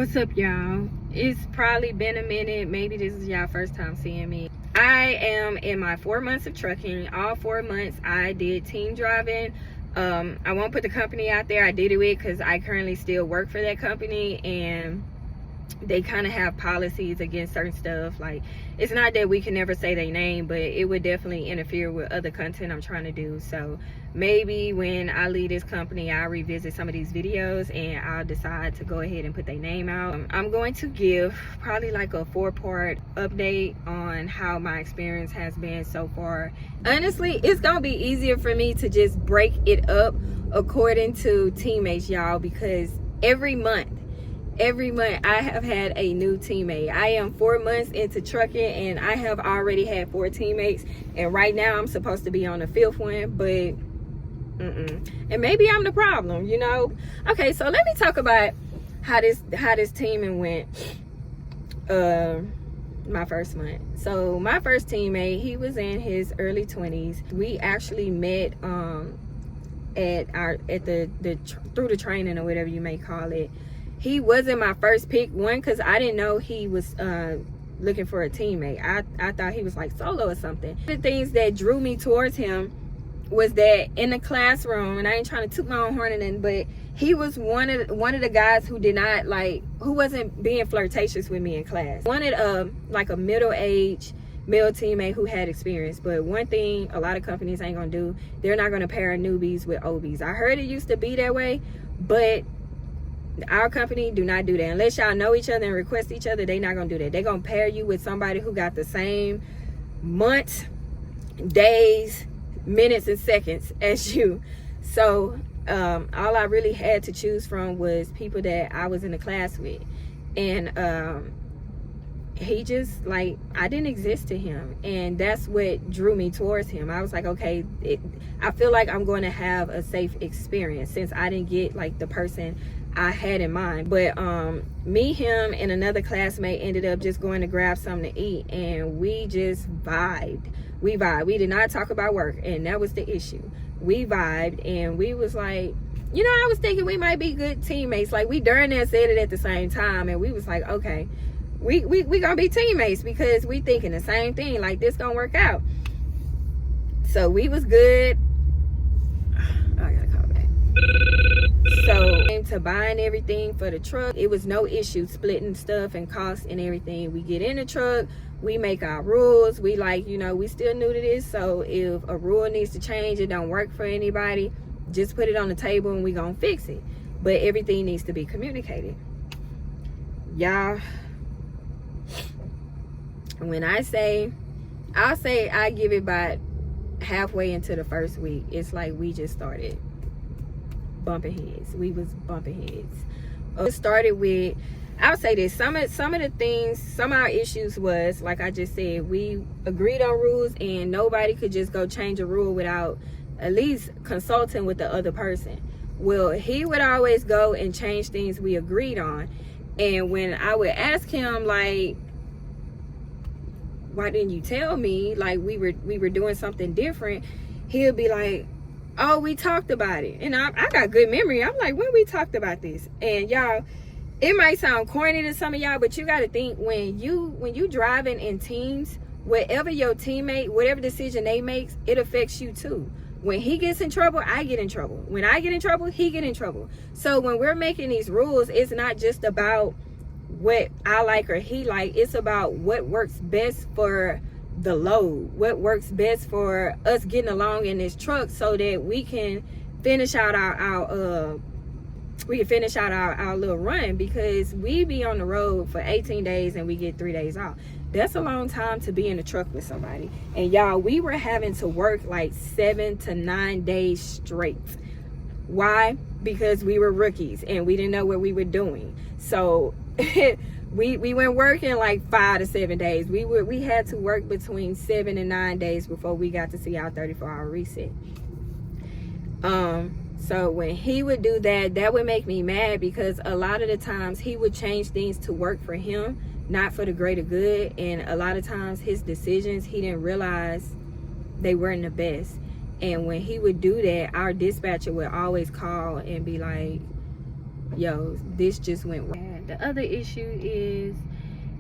What's up, y'all? It's probably been a minute. Maybe this is y'all first time seeing me. I am in my 4 months of trucking. All 4 months I did team driving. I won't put the company out there I did it with because I currently still work for that company, and they kind of have policies against certain stuff. Like, it's not that we can never say their name, but it would definitely interfere with other content I'm trying to do. So maybe when I leave this company, I'll revisit some of these videos and I'll decide to go ahead and put their name out. I'm going to give probably like a 4-part update on how my experience has been so far. Honestly, it's gonna be easier for me to just break it up according to teammates, y'all, because every month I have had a new teammate. I am 4 months into trucking and I have already had 4 teammates, and right now I'm supposed to be on the 5th one, but and maybe I'm the problem, you know. Okay, so let me talk about how this teaming went my first month. So my first teammate, he was in his early 20s. We actually met through the training, or whatever you may call it. He wasn't my first pick, one, because I didn't know he was looking for a teammate. I thought he was like solo or something. The things that drew me towards him was that in the classroom, and I ain't trying to toot my own horn in it, but he was one of the guys who who wasn't being flirtatious with me in class. Wanted like a middle-aged male teammate who had experience. But one thing a lot of companies ain't gonna do, they're not gonna pair newbies with OBs. I heard it used to be that way, but our company do not do that. Unless y'all know each other and request each other, they not gonna do that. They gonna pair you with somebody who got the same months, days, minutes, and seconds as you. So all I really had to choose from was people that I was in the class with, and he just, like, I didn't exist to him, and that's what drew me towards him. I was like, okay, I feel like I'm going to have a safe experience since I didn't get like the person I had in mind. But me, him, and another classmate ended up just going to grab something to eat, and we just vibed. We did not talk about work, and that was the issue. We vibed, and we was like, you know, I was thinking we might be good teammates. Like, we during there said it at the same time, and we was like, okay, we gonna be teammates because we thinking the same thing. Like, this gonna work out. So we was good. I gotta call back. So came to buying everything for the truck. It was no issue splitting stuff and costs and everything. We get in the truck, we make our rules. We, like, you know, we still new to this, so if a rule needs to change, it don't work for anybody, just put it on the table and we gonna fix it. But everything needs to be communicated, y'all. When I'll say I give it about halfway into the first week, it's like we just started bumping heads. We was bumping heads. It started with, I'll say this, some of the things, some of our issues was, like I just said, we agreed on rules, and nobody could just go change a rule without at least consulting with the other person. Well, he would always go and change things we agreed on, and when I would ask him, like, why didn't you tell me, like, we were doing something different, he'll be like, oh, we talked about it. And I got good memory. I'm like, when we talked about this? And y'all, it might sound corny to some of y'all, but you got to think, when you driving in teams, whatever your teammate, whatever decision they make, it affects you too. When he gets in trouble, I get in trouble. When I get in trouble, he get in trouble. So when we're making these rules, it's not just about what I like or he like. It's about what works best for the load, what works best for us getting along in this truck, so that we can finish out our little run, because we be on the road for 18 days and we get 3 days off. That's a long time to be in the truck with somebody. And y'all, we were having to work like 7 to 9 days straight. Why? Because we were rookies and we didn't know what we were doing. So we went working like 5 to 7 days. We had to work between 7 and 9 days before we got to see our 34-hour reset. So when he would do that, that would make me mad, because a lot of the times he would change things to work for him, not for the greater good. And a lot of times his decisions, he didn't realize they weren't the best. And when he would do that, our dispatcher would always call and be like, yo, this just went wrong. The other issue is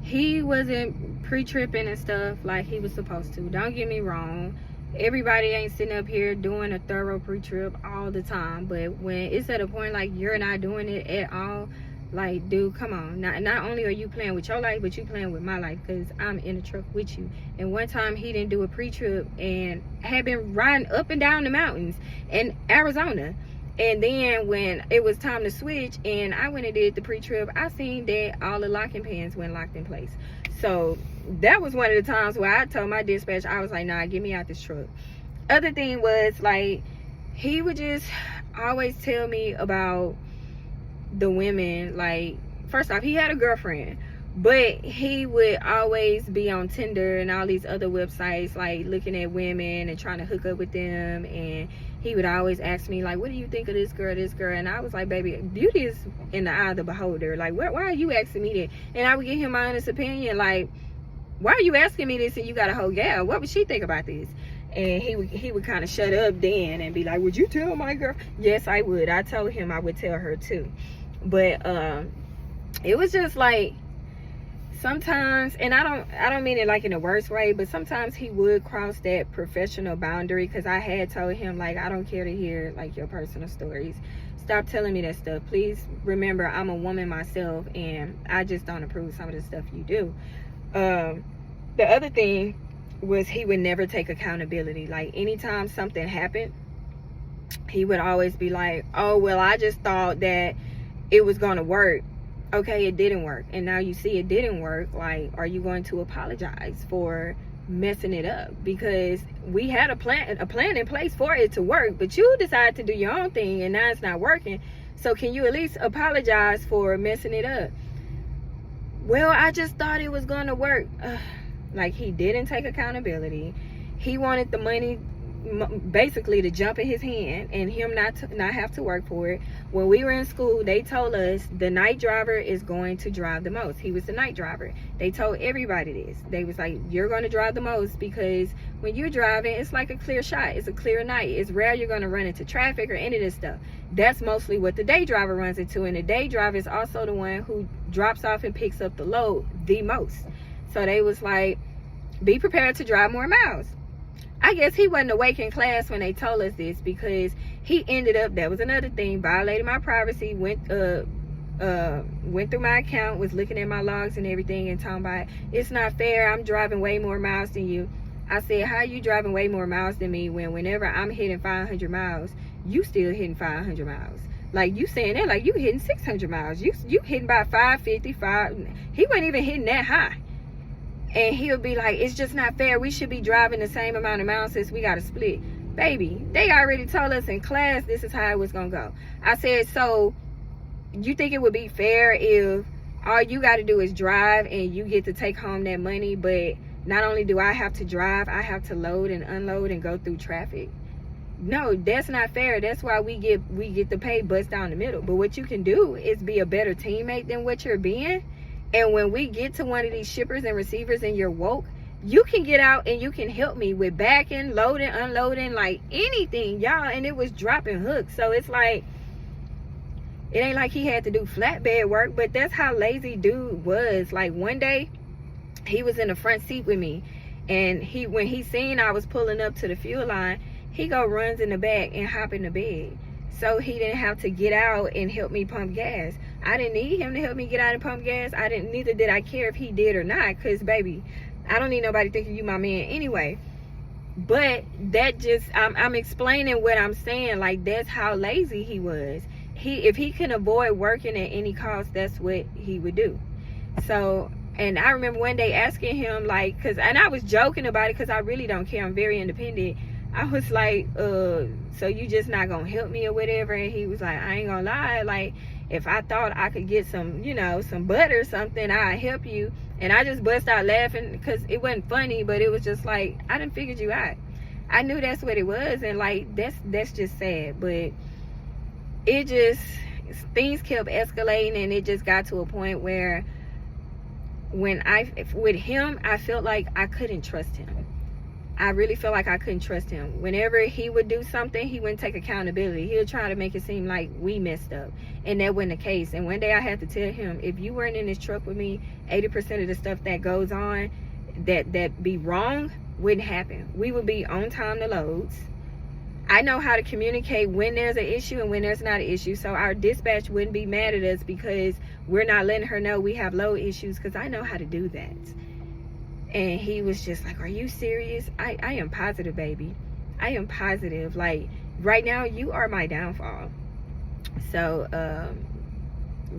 he wasn't pre-tripping and stuff like he was supposed to. Don't get me wrong, everybody ain't sitting up here doing a thorough pre-trip all the time, but when it's at a point like you're not doing it at all, like, dude, come on. Not only are you playing with your life, but you playing with my life, because I'm in the truck with you. And one time he didn't do a pre-trip and had been riding up and down the mountains in Arizona. And then when it was time to switch and I went and did the pre-trip, I seen that all the locking pins weren't locked in place. So that was one of the times where I told my dispatch, I was like, nah, get me out this truck. Other thing was, like, he would just always tell me about the women. Like, first off, he had a girlfriend, but he would always be on Tinder and all these other websites, like looking at women and trying to hook up with them. And he would always ask me, like, what do you think of this girl? And I was like, baby, beauty is in the eye of the beholder. Like, why are you asking me that? And I would give him my honest opinion, like, why are you asking me this and you got a whole gal? What would she think about this? And he would kind of shut up then and be like, would you tell my girl? Yes, I would. I told him I would tell her too. But it was just like, sometimes, and I don't mean it like in the worst way, but sometimes he would cross that professional boundary, because I had told him, like, I don't care to hear like your personal stories. Stop telling me that stuff. Please remember, I'm a woman myself and I just don't approve some of the stuff you do. The other thing was, he would never take accountability. Like, anytime something happened, he would always be like, oh, well, I just thought that it was gonna work. Okay, it didn't work, and now you see it didn't work. Like, are you going to apologize for messing it up? Because we had a plan in place for it to work, but you decided to do your own thing and now it's not working. So can you at least apologize for messing it up? Well, I just thought it was gonna work. Like, he didn't take accountability. He wanted the money basically to jump in his hand and him not have to work for it. When we were in school, they told us the night driver is going to drive the most. He was the night driver. They told everybody this. They was like, you're going to drive the most, because when you're driving, it's like a clear shot. It's a clear night. It's rare you're going to run into traffic or any of this stuff. That's mostly what the day driver runs into, and the day driver is also the one who drops off and picks up the load the most. So they was like, be prepared to drive more miles. I guess he wasn't awake in class when they told us this, because he ended up, that was another thing, violated my privacy, went through my account, was looking at my logs and everything and talking about, it's not fair, I'm driving way more miles than you. I said, how are you driving way more miles than me when whenever I'm hitting 500 miles, you still hitting 500 miles? Like, you saying that like you hitting 600 miles. You hitting by 555. He wasn't even hitting that high. And he'll be like, it's just not fair. We should be driving the same amount of miles since we got to split. Baby, they already told us in class this is how it was going to go. I said, so you think it would be fair if all you got to do is drive and you get to take home that money, but not only do I have to drive, I have to load and unload and go through traffic? No, that's not fair. That's why we get the pay bust down the middle. But what you can do is be a better teammate than what you're being. And when we get to one of these shippers and receivers and you're woke, you can get out and you can help me with backing, loading, unloading, like anything, y'all. And it was dropping hooks. So it's like, it ain't like he had to do flatbed work, but that's how lazy dude was. Like, one day he was in the front seat with me, and when he seen I was pulling up to the fuel line, he runs in the back and hop in the bed. So he didn't have to get out and help me pump gas. I didn't need him to help me get out and pump gas. Neither did I care if he did or not, because baby, I don't need nobody thinking you my man anyway. But that just, I'm explaining what I'm saying. Like, that's how lazy he was. If he can avoid working at any cost, that's what he would do. So, and I remember one day asking him, like, and I was joking about it because I really don't care. I'm very independent. I was like, so you just not gonna help me or whatever? And he was like, I ain't gonna lie, like, if I thought I could get some, some butter or something, I'd help you. And I just bust out laughing because it wasn't funny, but it was just like, I done figured you out. I knew that's what it was, and like, that's just sad. But it just, things kept escalating, and it just got to a point where with him, I felt like I couldn't trust him. I really feel like I couldn't trust him. Whenever he would do something, he wouldn't take accountability. He would try to make it seem like we messed up, and that wasn't the case. And one day I had to tell him, if you weren't in this truck with me, 80% of the stuff that goes on that be wrong wouldn't happen. We would be on time to loads. I know how to communicate when there's an issue and when there's not an issue, so our dispatch wouldn't be mad at us because we're not letting her know we have load issues, because I know how to do that. And he was just like, are you serious? I am positive, baby. I am positive. Like, right now, you are my downfall. So,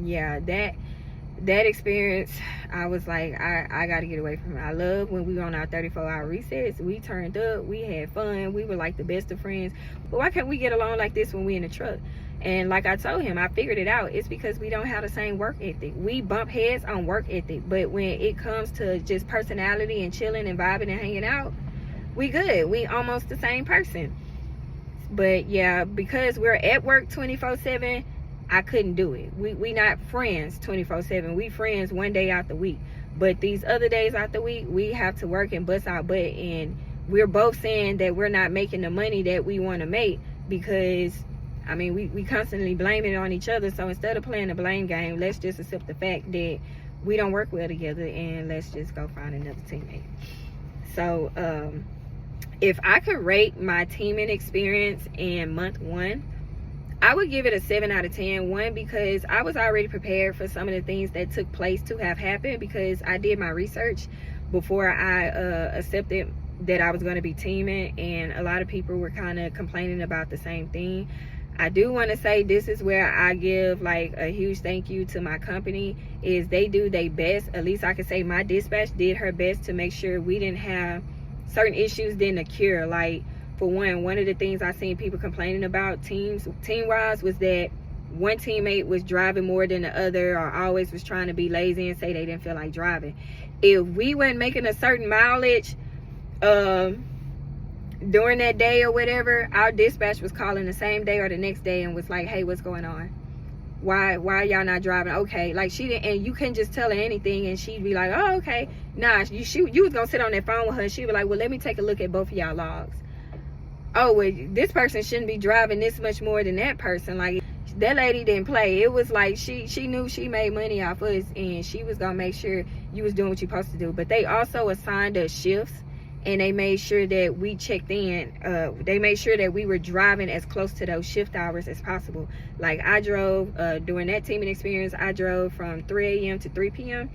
yeah, that experience, I was like, I got to get away from it. I love when we were on our 34-hour resets. We turned up. We had fun. We were like the best of friends. But why can't we get along like this when we in the truck? And like I told him, I figured it out. It's because we don't have the same work ethic. We bump heads on work ethic. But when it comes to just personality and chilling and vibing and hanging out, we good. We almost the same person. But yeah, because we're at work 24/7, I couldn't do it. We not friends 24/7. We friends one day out the week. But these other days out the week, we have to work and bust our butt. And we're both saying that we're not making the money that we want to make because, I mean, we constantly blaming it on each other. So instead of playing the blame game, let's just accept the fact that we don't work well together, and let's just go find another teammate. So if I could rate my teaming experience in month 1, I would give it a 7 out of 10. One, because I was already prepared for some of the things that took place to have happened, because I did my research before I accepted that I was going to be teaming, and a lot of people were kind of complaining about the same thing. I do want to say this is where I give like a huge thank you to my company, is they do their best. At least I can say my dispatch did her best to make sure we didn't have certain issues didn't occur. Like, for one of the things I seen people complaining about team-wise was that one teammate was driving more than the other, or always was trying to be lazy and say they didn't feel like driving. If we weren't making a certain mileage during that day or whatever, our dispatch was calling the same day or the next day and was like, hey, what's going on? Why are y'all not driving? Okay, like, she didn't, and you couldn't just tell her anything and she'd be like, oh, okay. Nah, you was gonna sit on that phone with her and she'd be like, well, let me take a look at both of y'all logs. Oh, well, this person shouldn't be driving this much more than that person. Like, that lady didn't play. It was like she knew she made money off us, and she was gonna make sure you was doing what you're supposed to do. But they also assigned us shifts, and they made sure that we checked in. They made sure that we were driving as close to those shift hours as possible. Like, I drove during that teaming experience, I drove from 3 a.m. to 3 p.m.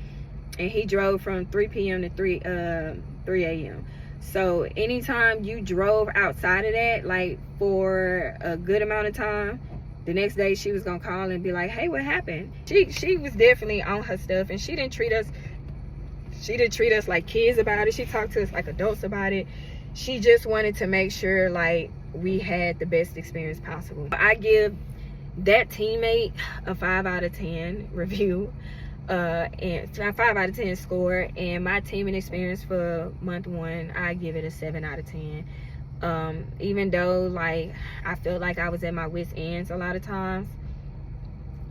and he drove from 3 p.m. to 3 a.m. So anytime you drove outside of that, like for a good amount of time, the next day she was gonna call and be like, hey, what happened? She was definitely on her stuff, and she didn't treat us like kids about it. She talked to us like adults about it. She just wanted to make sure like we had the best experience possible. I give that teammate a 5 out of 10 review, and a 5 out of 10 score. And my teaming experience for month 1, I give it a 7 out of 10. Even though like I felt like I was at my wit's ends a lot of times,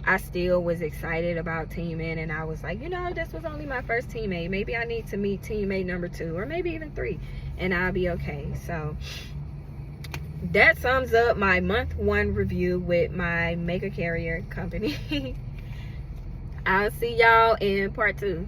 I still was excited about teaming, and I was like, you know, this was only my first teammate. Maybe I need to meet teammate number 2 or maybe even 3, and I'll be okay. So that sums up my month 1 review with my mega carrier company. I'll see y'all in part 2.